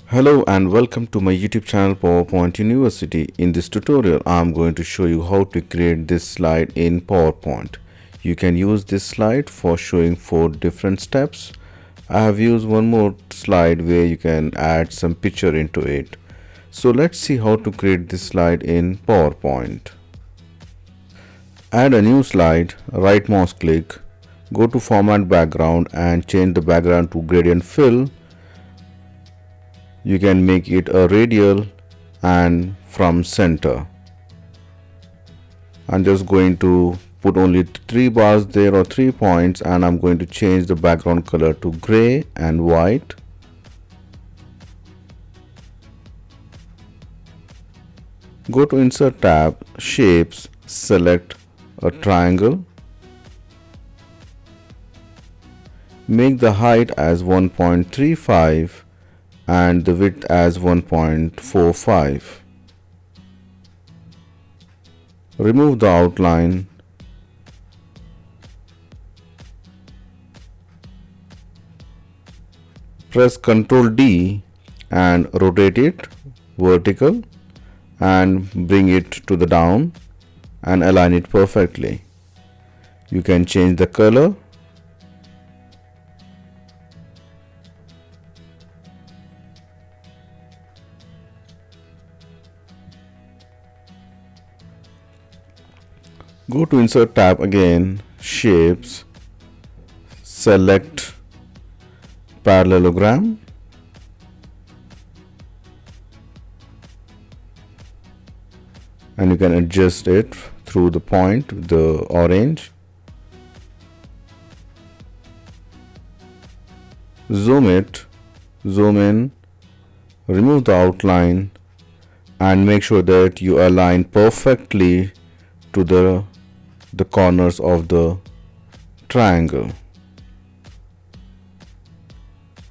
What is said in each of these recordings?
Hello and welcome to my YouTube channel PowerPoint University. In this tutorial, I am going to show you how to create this slide in PowerPoint. You can use this slide for showing 4 different steps. I have used one more slide where you can add some picture into it. So let's see how to create this slide in PowerPoint. Add a new slide, right mouse click, go to Format Background and change the background to Gradient Fill. You can make it a radial and from center. I'm just going to put only 3 bars there or 3 points, and I'm going to change the background color to gray and white. Go to Insert tab, Shapes, select a triangle. Make the height as 1.35 and the width as 1.45. Remove the outline. Press Ctrl D and rotate it vertical and bring it to the down and align it perfectly. You can change the color. Go to Insert tab again, Shapes, select Parallelogram. And you can adjust it through the point, the orange. Zoom it, zoom in, remove the outline and make sure that you align perfectly to the corners of the triangle.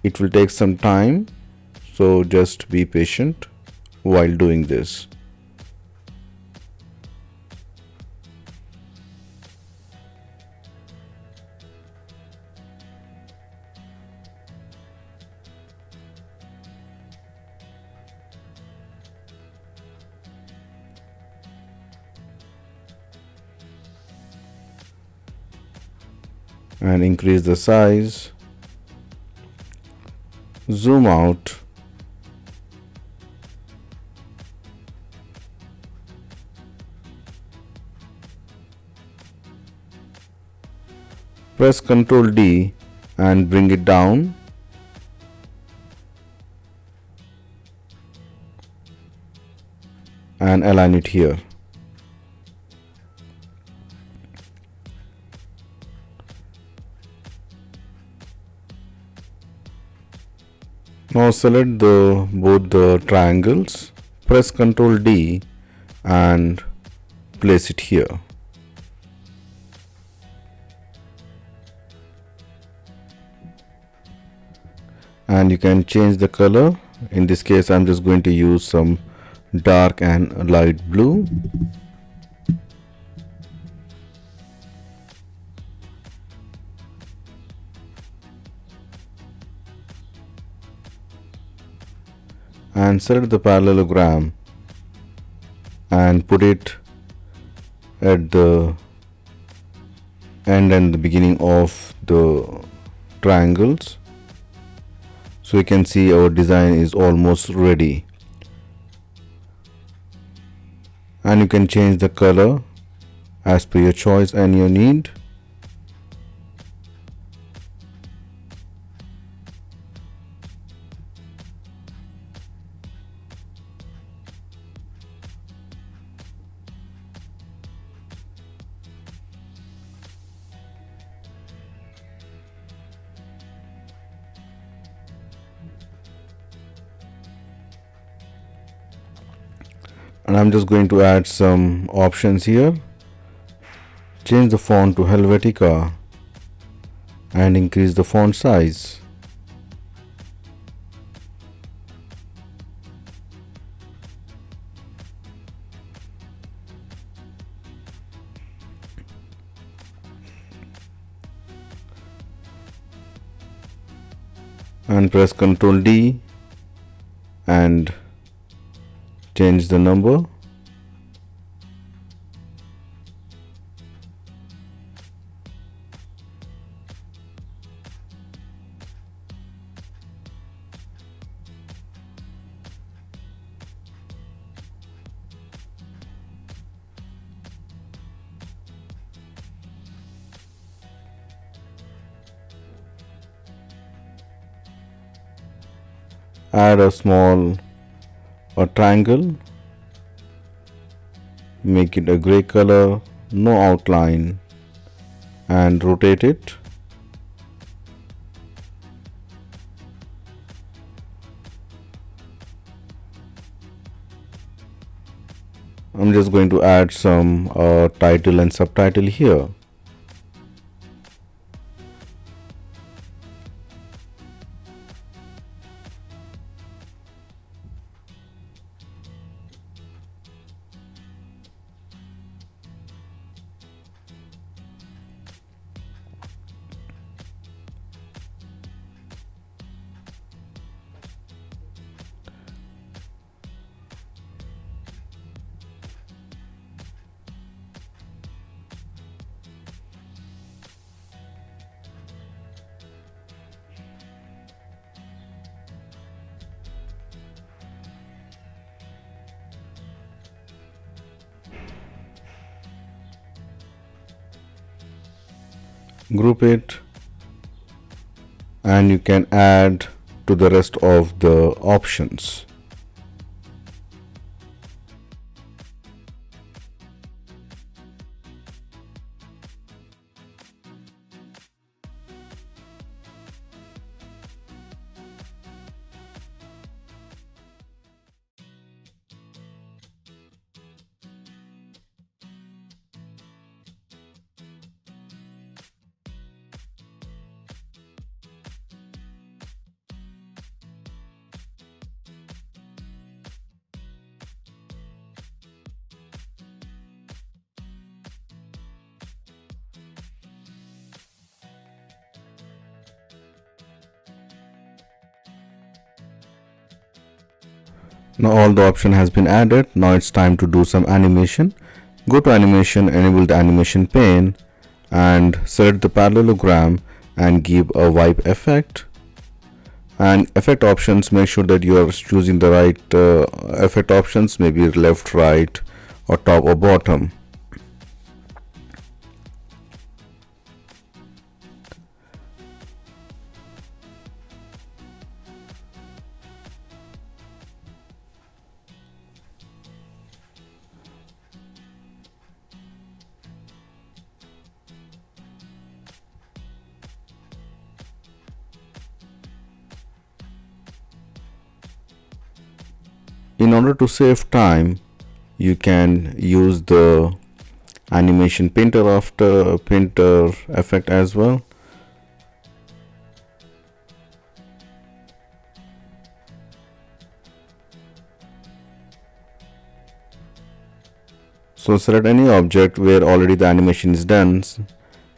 It will take some time, so just be patient while doing this. And increase the size, zoom out, press Ctrl D and bring it down, and align it here. Now select both the triangles, press Ctrl D and place it here. And you can change the color. In this case, I'm just going to use some dark and light blue. And select the parallelogram and put it at the end and the beginning of the triangles. So you can see our design is almost ready. And you can change the color as per your choice and your need. And I'm just going to add some options here. Change the font to Helvetica and increase the font size. And press Ctrl D and change the number. Add a small triangle, make it a gray color, no outline, and rotate it. I'm just going to add some title and subtitle here. Group it, and you can add to the rest of the options. Now all the option has been added. Now it's time to do some animation. Go to animation, enable the animation pane, and select the parallelogram and give a wipe effect. And effect options, make sure that you are choosing the right effect options, maybe left, right, or top or bottom. In order to save time, you can use the animation painter after painter effect as well. So select any object where already the animation is done,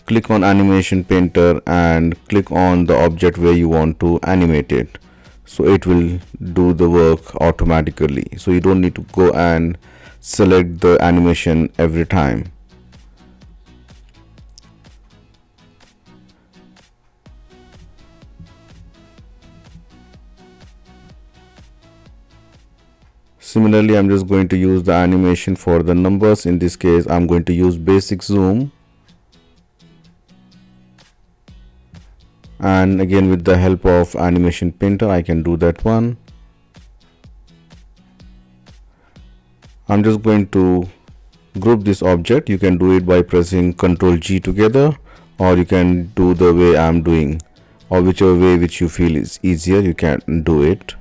click on animation painter and click on the object where you want to animate it. So it will do the work automatically, so you don't need to go and select the animation every time. Similarly, I'm just going to use the animation for the numbers. In this case, I'm going to use basic zoom, and again with the help of animation painter I can do that one. I'm just going to group this object. You can do it by pressing Ctrl G together, or you can do the way I'm doing, or whichever way which you feel is easier, you can do it.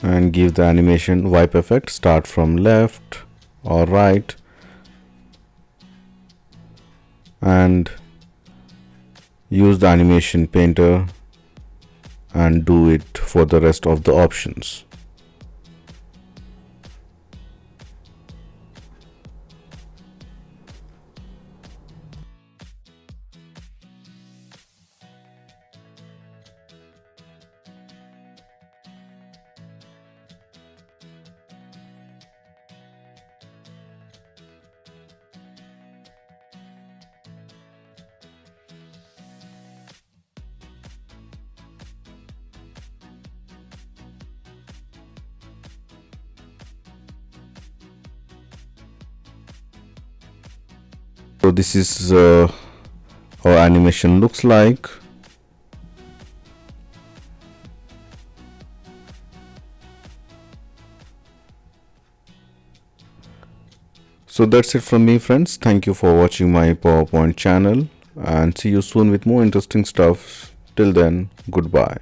and give the animation wipe effect. Start from left or right and use the animation painter and do it for the rest of the options. So this is how animation looks like. So that's it from me, friends. Thank you for watching my PowerPoint channel and see you soon with more interesting stuff. Till then, goodbye.